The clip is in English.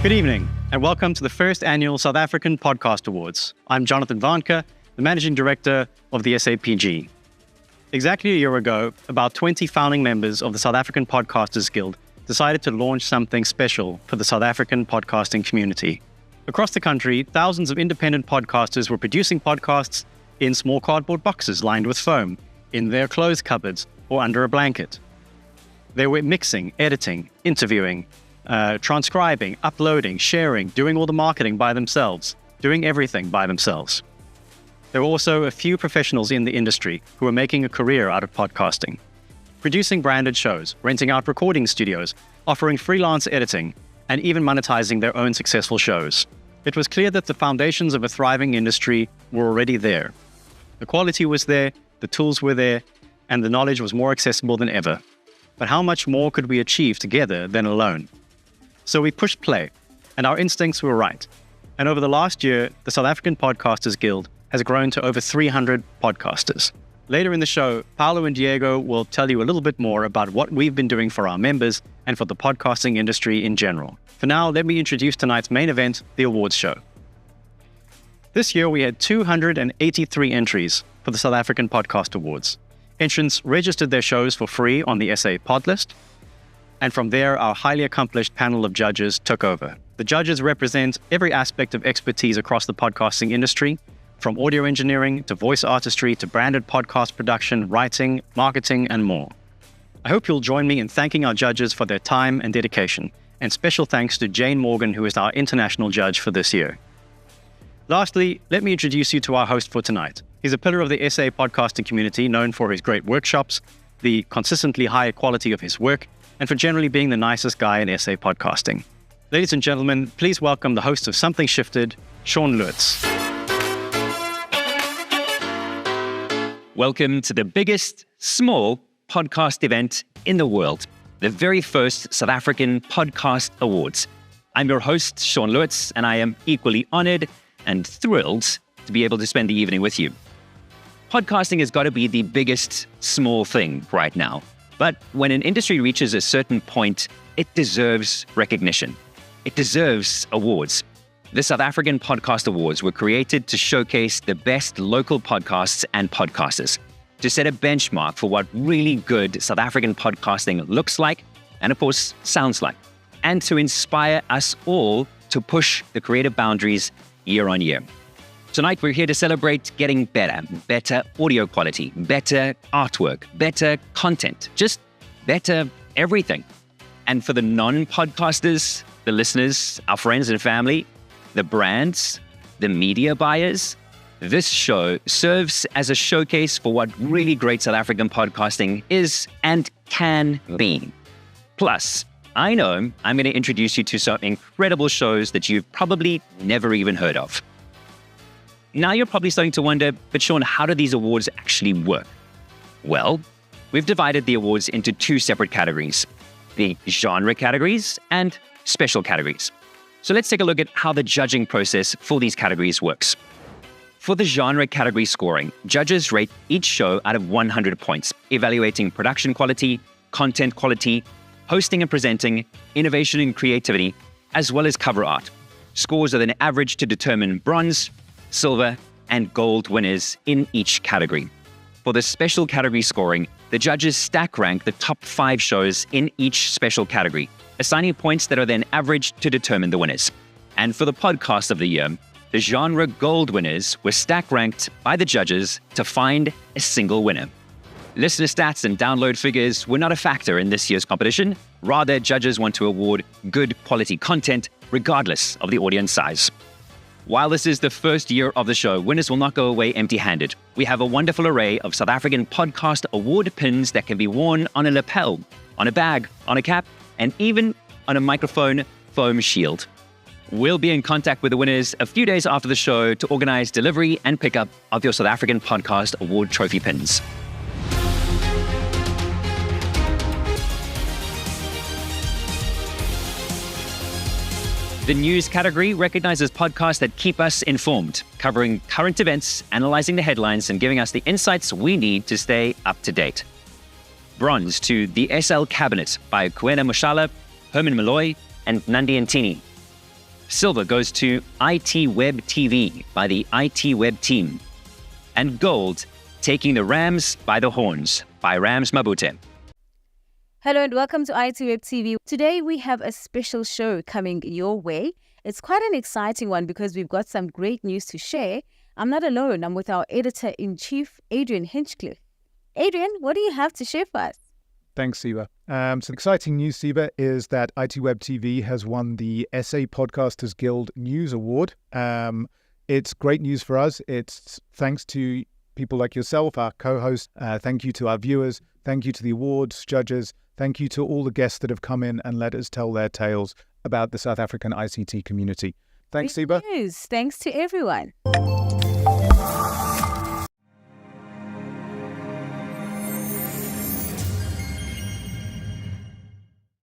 Good evening, and welcome to the first annual South African Podcast Awards. I'm Jonathan Vanke, the Managing Director of the SAPG. Exactly a year ago, about 20 founding members of the South African Podcasters Guild decided to launch something special for the South African podcasting community. Across the country, thousands of independent podcasters were producing podcasts in small cardboard boxes lined with foam, in their clothes cupboards, or under a blanket. They were mixing, editing, interviewing, transcribing, uploading, sharing, doing all the marketing by themselves, doing everything by themselves. There were also a few professionals in the industry who were making a career out of podcasting, producing branded shows, renting out recording studios, offering freelance editing, and even monetizing their own successful shows. It was clear that the foundations of a thriving industry were already there. The quality was there, the tools were there, and the knowledge was more accessible than ever. But how much more could we achieve together than alone? So we pushed play, and our instincts were right. And over the last year, the South African Podcasters Guild has grown to over 300 podcasters. Later in the show, Paolo and Diego will tell you a little bit more about what we've been doing for our members and for the podcasting industry in general. For now, let me introduce tonight's main event, the awards show. This year, we had 283 entries for the South African Podcast Awards. Entrants registered their shows for free on the SA Pod list, and from there, our highly accomplished panel of judges took over. The judges represent every aspect of expertise across the podcasting industry, from audio engineering to voice artistry to branded podcast production, writing, marketing, and more. I hope you'll join me in thanking our judges for their time and dedication, and special thanks to Jane Morgan, who is our international judge for this year. Lastly, let me introduce you to our host for tonight. He's a pillar of the SA podcasting community, known for his great workshops, the consistently high quality of his work, and for generally being the nicest guy in SA podcasting. Ladies and gentlemen, please welcome the host of Something Shifted, Sean Lutz. Welcome to the biggest small podcast event in the world, the very first South African Podcast Awards. I'm your host, Sean Lutz, and I am equally honored and thrilled to be able to spend the evening with you. Podcasting has got to be the biggest small thing right now. But when an industry reaches a certain point, it deserves recognition. It deserves awards. The South African Podcast Awards were created to showcase the best local podcasts and podcasters, to set a benchmark for what really good South African podcasting looks like, and of course, sounds like, and to inspire us all to push the creative boundaries year on year. Tonight, we're here to celebrate getting better audio quality, better artwork, better content, just better everything. And for the non-podcasters, the listeners, our friends and family, the brands, the media buyers, this show serves as a showcase for what really great South African podcasting is and can be. Plus, I know I'm going to introduce you to some incredible shows that you've probably never even heard of. Now you're probably starting to wonder, but Sean, how do these awards actually work? Well, we've divided the awards into two separate categories, the genre categories and special categories. So let's take a look at how the judging process for these categories works. For the genre category scoring, judges rate each show out of 100 points, evaluating production quality, content quality, hosting and presenting, innovation and creativity, as well as cover art. Scores are then averaged to determine bronze, silver, and gold winners in each category. For the special category scoring, the judges stack rank the top 5 shows in each special category, assigning points that are then averaged to determine the winners. And for the podcast of the year, the genre gold winners were stack ranked by the judges to find a single winner. Listener stats and download figures were not a factor in this year's competition. Rather, judges want to award good quality content regardless of the audience size. While this is the first year of the show, winners will not go away empty-handed. We have a wonderful array of South African Podcast Award pins that can be worn on a lapel, on a bag, on a cap, and even on a microphone foam shield. We'll be in contact with the winners a few days after the show to organize delivery and pickup of your South African Podcast Award trophy pins. The news category recognizes podcasts that keep us informed, covering current events, analyzing the headlines, and giving us the insights we need to stay up to date. Bronze to The SL Cabinet by Kwena Moshala, Herman Malloy, and Nandi Ntini. Silver goes to ITWeb TV by the ITWeb team. And gold, Taking the Rams by the Horns by Rams Mabute. Hello and welcome to ITWeb TV. Today we have a special show coming your way. It's quite an exciting one because we've got some great news to share. I'm not alone. I'm with our editor-in-chief, Adrian Hinchcliffe. Adrian, what do you have to share for us? Thanks, Siba. So exciting news, Siba, is that ITWeb TV has won the SA Podcasters Guild News Award. It's great news for us. It's thanks to people like yourself, our co-host. Thank you to our viewers. Thank you to the awards judges. Thank you to all the guests that have come in and let us tell their tales about the South African ICT community. Thanks, Siba. News. Thanks to everyone.